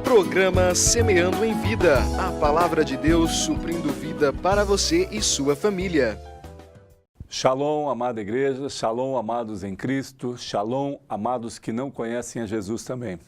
Programa Semeando em Vida, a palavra de Deus suprindo vida para você e sua família. Shalom, amada igreja, shalom, amados em Cristo, shalom, amados que não conhecem a Jesus também.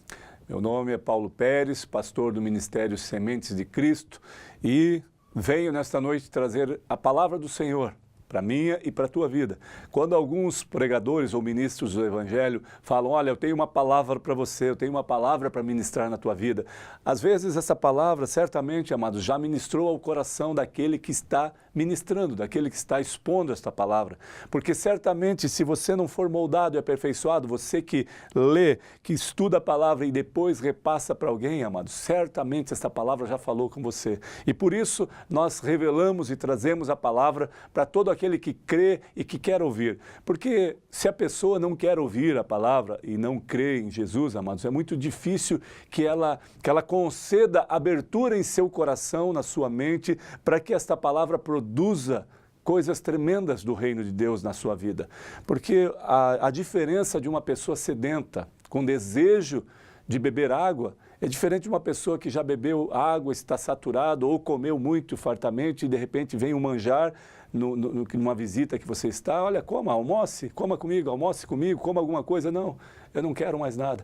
Meu nome é Paulo Pérez, pastor do Ministério Sementes de Cristo, e venho nesta noite trazer a palavra do Senhor para minha e para a tua vida. Quando alguns pregadores ou ministros do Evangelho falam, olha, eu tenho uma palavra para você, eu tenho uma palavra para ministrar na tua vida. Às vezes essa palavra, certamente, amados, já ministrou ao coração daquele que está ministrando, daquele que está expondo esta palavra. Porque certamente, se você não for moldado e aperfeiçoado, você que lê, que estuda a palavra e depois repassa para alguém, amados, certamente esta palavra já falou com você. E por isso nós revelamos e trazemos a palavra para todo aquele que crê e que quer ouvir. Porque se a pessoa não quer ouvir a palavra e não crê em Jesus, amados, é muito difícil que ela conceda abertura em seu coração, na sua mente, para que esta palavra produza coisas tremendas do reino de Deus na sua vida. Porque a diferença de uma pessoa sedenta, com desejo de beber água, é diferente de uma pessoa que já bebeu água, está saturado ou comeu muito fartamente e de repente vem um manjar numa visita que você está, olha, coma, almoce, coma comigo, almoce comigo, coma alguma coisa. Não, eu não quero mais nada.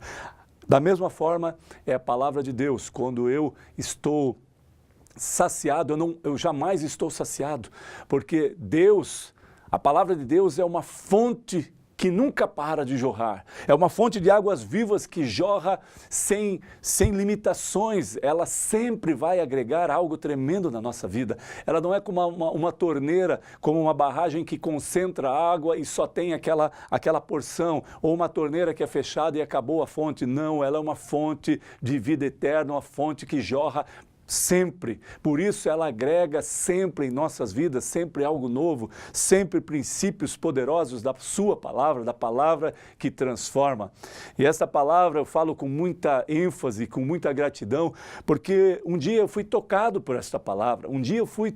Da mesma forma, é a palavra de Deus. Quando eu estou saciado, eu jamais estou saciado, porque Deus, a palavra de Deus é uma fonte que nunca para de jorrar. É uma fonte de águas vivas que jorra sem limitações. Ela sempre vai agregar algo tremendo na nossa vida. Ela não é como uma torneira, como uma barragem que concentra água e só tem aquela porção, ou uma torneira que é fechada e acabou a fonte. Não, ela é uma fonte de vida eterna, uma fonte que jorra sempre. Por isso ela agrega sempre em nossas vidas, sempre algo novo, sempre princípios poderosos da sua palavra, da palavra que transforma. E essa palavra eu falo com muita ênfase, com muita gratidão, porque um dia eu fui tocado por esta palavra, um dia eu fui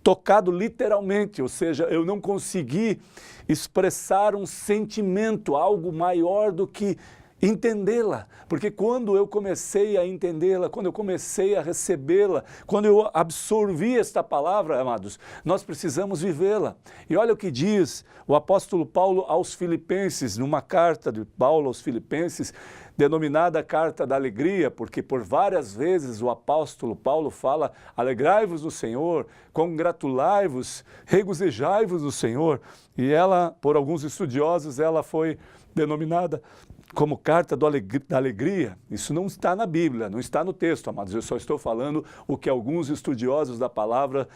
tocado literalmente, ou seja, eu não consegui expressar um sentimento, algo maior do que entendê-la, porque quando eu comecei a entendê-la, quando eu comecei a recebê-la, quando eu absorvi esta palavra, amados, nós precisamos vivê-la. E olha o que diz o apóstolo Paulo aos Filipenses, numa carta de Paulo aos Filipenses, denominada Carta da Alegria, porque por várias vezes o apóstolo Paulo fala, alegrai-vos no Senhor, congratulai-vos, regozijai-vos no Senhor. E ela, por alguns estudiosos, ela foi denominada como Carta da Alegria. Isso não está na Bíblia, não está no texto, amados. Eu só estou falando o que alguns estudiosos da palavra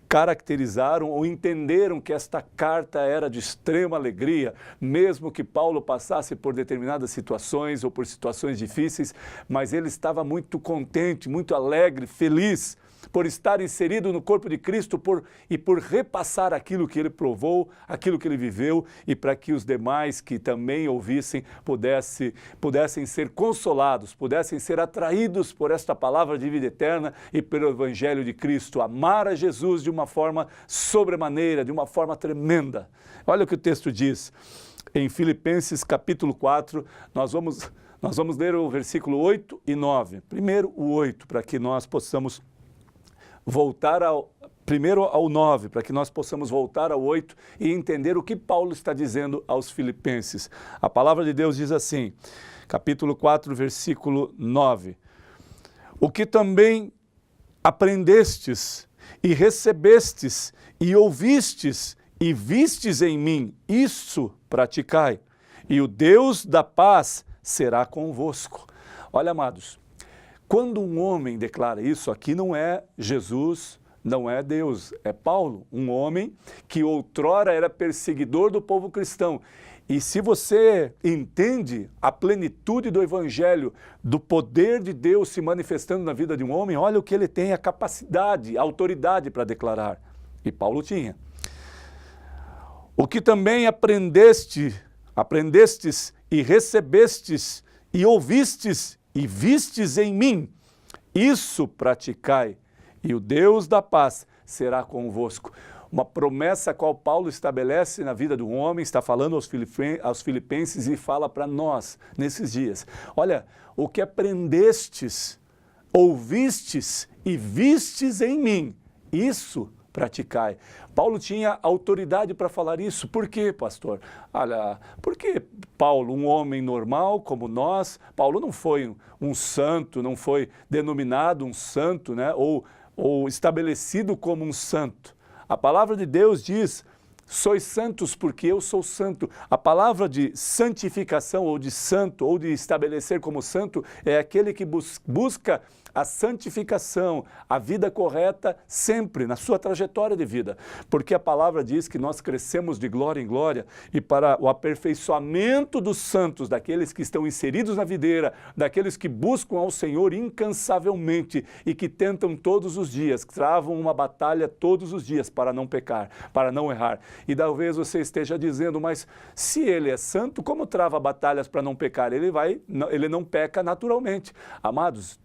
caracterizaram ou entenderam que esta carta era de extrema alegria, mesmo que Paulo passasse por determinadas situações ou por situações difíceis, mas ele estava muito contente, muito alegre, feliz, por estar inserido no corpo de Cristo e por repassar aquilo que ele provou, aquilo que ele viveu, e para que os demais que também ouvissem pudessem ser consolados, pudessem ser atraídos por esta palavra de vida eterna e pelo Evangelho de Cristo, amar a Jesus de uma forma sobremaneira, de uma forma tremenda. Olha o que o texto diz em Filipenses capítulo 4, nós vamos ler o versículo 8 e 9. Primeiro o 8, para que nós possamos voltar primeiro ao 9, para que nós possamos voltar ao 8 e entender o que Paulo está dizendo aos Filipenses. A palavra de Deus diz assim, capítulo 4, versículo 9. O que também aprendestes e recebestes e ouvistes e vistes em mim, isso praticai, e o Deus da paz será convosco. Olha, amados, quando um homem declara isso, aqui não é Jesus, não é Deus, é Paulo, um homem que outrora era perseguidor do povo cristão. E se você entende a plenitude do Evangelho, do poder de Deus se manifestando na vida de um homem, olha o que ele tem, a capacidade, a autoridade para declarar. E Paulo tinha. O que também aprendestes e recebestes e ouvistes e vistes em mim, isso praticai, e o Deus da paz será convosco. Uma promessa a qual Paulo estabelece na vida do homem, está falando aos filipenses e fala para nós nesses dias. Olha, o que aprendestes ouvistes e vistes em mim, isso praticai. Paulo tinha autoridade para falar isso. Por quê, pastor? Olha, porque Paulo, um homem normal como nós, Paulo não foi um santo, não foi denominado um santo, né? ou estabelecido como um santo. A palavra de Deus diz: sois santos porque eu sou santo. A palavra de santificação ou de santo ou de estabelecer como santo é aquele que busca a santificação, a vida correta sempre na sua trajetória de vida. Porque a palavra diz que nós crescemos de glória em glória e para o aperfeiçoamento dos santos, daqueles que estão inseridos na videira, daqueles que buscam ao Senhor incansavelmente e que tentam todos os dias, travam uma batalha todos os dias para não pecar, para não errar. E talvez você esteja dizendo: mas se ele é santo, como trava batalhas para não pecar? Ele não peca naturalmente. Amados,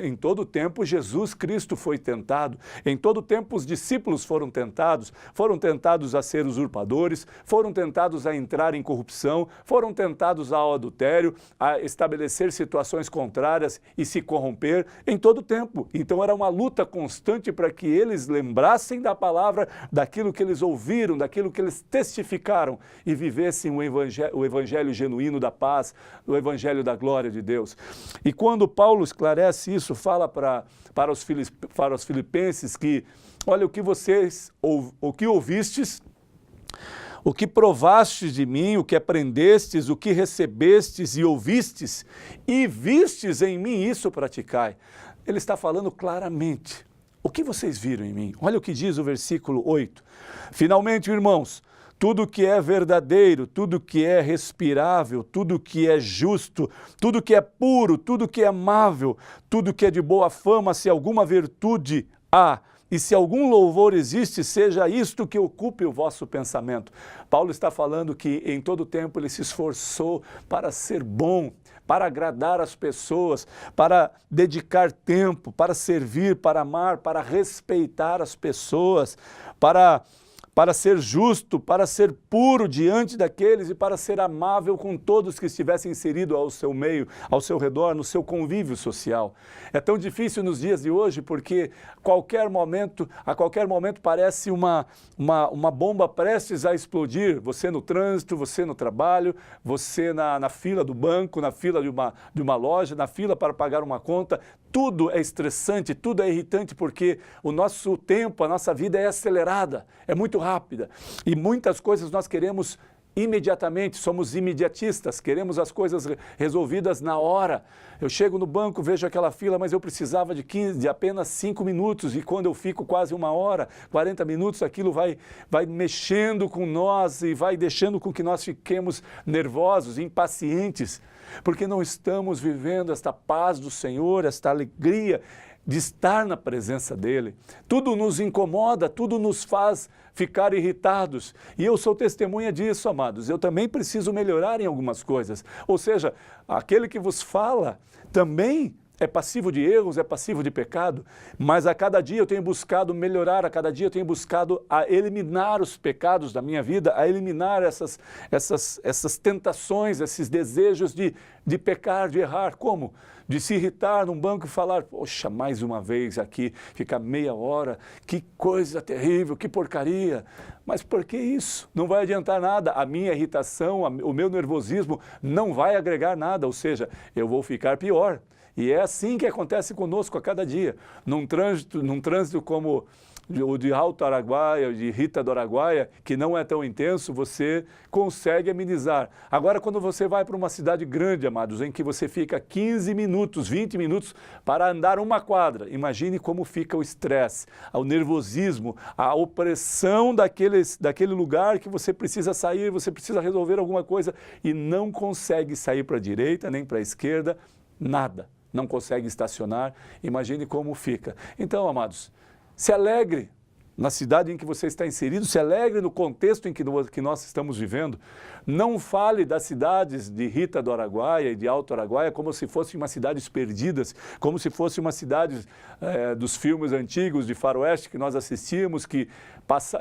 em todo tempo Jesus Cristo foi tentado, em todo tempo os discípulos foram tentados a ser usurpadores, foram tentados a entrar em corrupção, foram tentados ao adultério, a estabelecer situações contrárias e se corromper em todo tempo. Então era uma luta constante para que eles lembrassem da palavra, daquilo que eles ouviram, daquilo que eles testificaram e vivessem o evangelho genuíno da paz, o evangelho da glória de Deus. E quando Paulo esclarece isso, fala para os filipenses que, olha, o que ouvistes, o que provastes de mim, o que aprendestes, o que recebestes e ouvistes, e vistes em mim, isso praticai. Ele está falando claramente. O que vocês viram em mim? Olha o que diz o versículo 8. Finalmente, irmãos, tudo que é verdadeiro, tudo que é respirável, tudo que é justo, tudo que é puro, tudo que é amável, tudo que é de boa fama, se alguma virtude há, e se algum louvor existe, seja isto que ocupe o vosso pensamento. Paulo está falando que em todo tempo ele se esforçou para ser bom, para agradar as pessoas, para dedicar tempo, para servir, para amar, para respeitar as pessoas, para ser justo, para ser puro diante daqueles e para ser amável com todos que estivessem inseridos ao seu meio, ao seu redor, no seu convívio social. É tão difícil nos dias de hoje porque a qualquer momento parece uma bomba prestes a explodir. Você no trânsito, você no trabalho, você na fila do banco, na fila de uma loja, na fila para pagar uma conta. Tudo é estressante, tudo é irritante porque o nosso tempo, a nossa vida é acelerada, é muito rápida. E muitas coisas nós queremos imediatamente, somos imediatistas, queremos as coisas resolvidas na hora. Eu chego no banco, vejo aquela fila, mas eu precisava de apenas 5 minutos e quando eu fico quase 1 hora, 40 minutos, aquilo vai mexendo com nós e vai deixando com que nós fiquemos nervosos, impacientes, porque não estamos vivendo esta paz do Senhor, esta alegria de estar na presença dEle. Tudo nos incomoda, tudo nos faz ficar irritados. E eu sou testemunha disso, amados. Eu também preciso melhorar em algumas coisas. Ou seja, aquele que vos fala também é passivo de erros, é passivo de pecado, mas a cada dia eu tenho buscado melhorar, a cada dia eu tenho buscado a eliminar os pecados da minha vida, a eliminar essas tentações, esses desejos de pecar, de errar. Como? De se irritar num banco e falar: poxa, mais uma vez aqui, ficar meia hora, que coisa terrível, que porcaria. Mas por que isso? Não vai adiantar nada. A minha irritação, o meu nervosismo não vai agregar nada, ou seja, eu vou ficar pior. E é assim que acontece conosco a cada dia. Num trânsito como o de Alto Araguaia, de Rita do Araguaia, que não é tão intenso, você consegue amenizar. Agora, quando você vai para uma cidade grande, amados, em que você fica 15 minutos, 20 minutos para andar 1 quadra, imagine como fica o estresse, o nervosismo, a opressão daquele lugar que você precisa sair, você precisa resolver alguma coisa e não consegue sair para a direita nem para a esquerda, nada. Não consegue estacionar, imagine como fica. Então, amados, se alegre, na cidade em que você está inserido, se alegre no contexto em que nós estamos vivendo. Não fale das cidades de Rita do Araguaia e de Alto Araguaia como se fossem umas cidades perdidas, como se fossem umas cidades dos filmes antigos de faroeste que nós assistíamos, que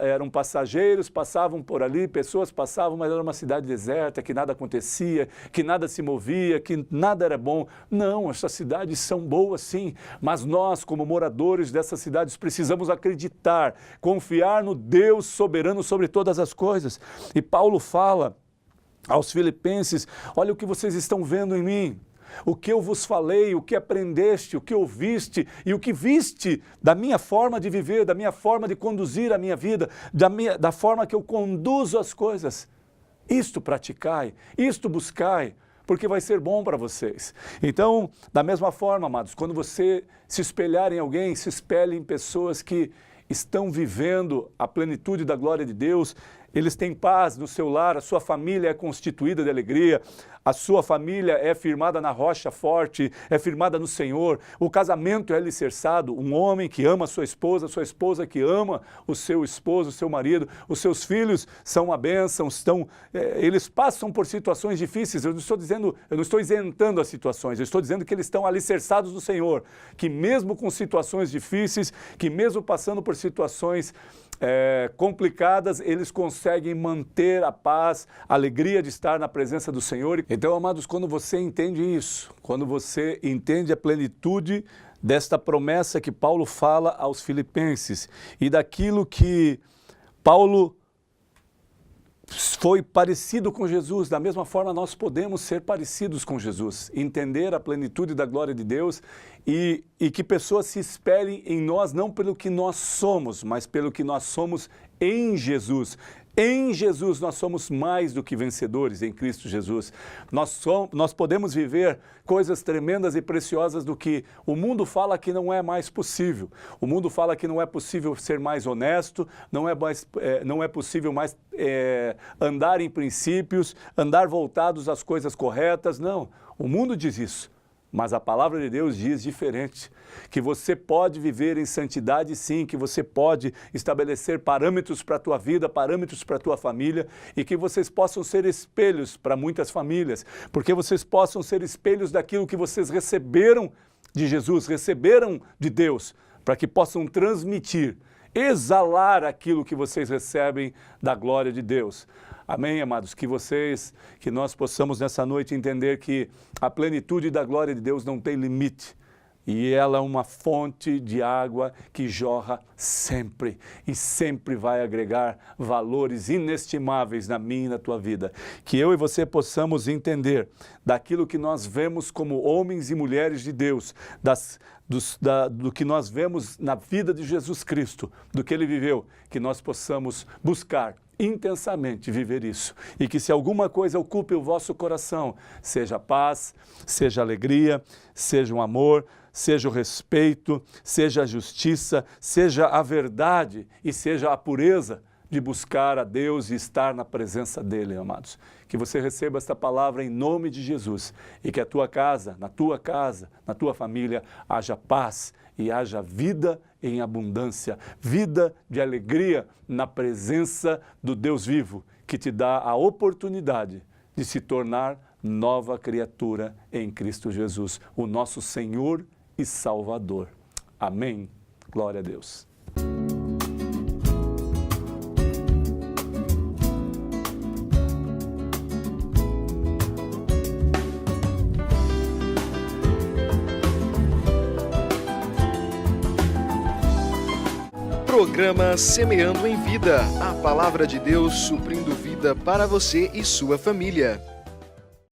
eram passageiros, passavam por ali, pessoas passavam, mas era uma cidade deserta, que nada acontecia, que nada se movia, que nada era bom. Não, essas cidades são boas sim, mas nós, como moradores dessas cidades, precisamos acreditar, confiar no Deus soberano sobre todas as coisas. E Paulo fala aos Filipenses: olha o que vocês estão vendo em mim, o que eu vos falei, o que aprendeste, o que ouviste e o que viste da minha forma de viver, da minha forma de conduzir a minha vida, da forma que eu conduzo as coisas. Isto praticai, isto buscai, porque vai ser bom para vocês. Então, da mesma forma, amados, quando você se espelhar em alguém, se espelhe em pessoas que estão vivendo a plenitude da glória de Deus. Eles têm paz no seu lar, a sua família é constituída de alegria, a sua família é firmada na rocha forte, é firmada no Senhor, o casamento é alicerçado, um homem que ama a sua esposa que ama o seu esposo, o seu marido, os seus filhos são uma bênção, eles passam por situações difíceis. Eu não estou isentando as situações, eu estou dizendo que eles estão alicerçados no Senhor, que mesmo com situações difíceis, que mesmo passando por situações complicadas, eles conseguem manter a paz, a alegria de estar na presença do Senhor. Então, amados, quando você entende isso, quando você entende a plenitude desta promessa que Paulo fala aos Filipenses e daquilo que Paulo foi parecido com Jesus, da mesma forma nós podemos ser parecidos com Jesus, entender a plenitude da glória de Deus e que pessoas se espelhem em nós, não pelo que nós somos, mas pelo que nós somos em Jesus. Em Jesus nós somos mais do que vencedores, em Cristo Jesus. Nós podemos viver coisas tremendas e preciosas do que o mundo fala que não é mais possível. O mundo fala que não é possível ser mais honesto, não é possível mais andar em princípios, andar voltados às coisas corretas. Não, o mundo diz isso. Mas a palavra de Deus diz diferente, que você pode viver em santidade sim, que você pode estabelecer parâmetros para a tua vida, parâmetros para a tua família e que vocês possam ser espelhos para muitas famílias, porque vocês possam ser espelhos daquilo que vocês receberam de Jesus, receberam de Deus, para que possam transmitir, exalar aquilo que vocês recebem da glória de Deus. Amém, amados? Que nós possamos nessa noite entender que a plenitude da glória de Deus não tem limite. E ela é uma fonte de água que jorra sempre e sempre vai agregar valores inestimáveis na minha e na tua vida. Que eu e você possamos entender daquilo que nós vemos como homens e mulheres de Deus, do que nós vemos na vida de Jesus Cristo, do que Ele viveu, que nós possamos buscar intensamente viver isso. E que se alguma coisa ocupe o vosso coração, seja paz, seja alegria, seja um amor, seja o respeito, seja a justiça, seja a verdade e seja a pureza de buscar a Deus e estar na presença dEle, amados. Que você receba esta palavra em nome de Jesus e que a tua casa, na tua família, haja paz e haja vida em abundância, vida de alegria na presença do Deus vivo, que te dá a oportunidade de se tornar nova criatura em Cristo Jesus, o nosso Senhor e Salvador. Amém. Glória a Deus. Programa Semeando em Vida, a palavra de Deus suprindo vida para você e sua família.